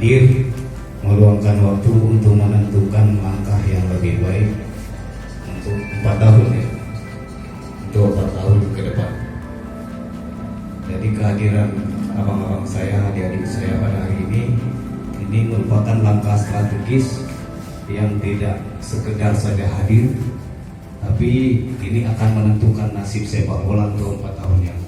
hadir meluangkan waktu untuk menentukan langkah yang lebih baik untuk 4 tahun ya, untuk 4 tahun ke depan. Jadi kehadiran abang-abang saya, adik-adik saya pada hari ini merupakan langkah strategis yang tidak sekedar saja hadir, tapi ini akan menentukan nasib sepak bola untuk 4 tahun yang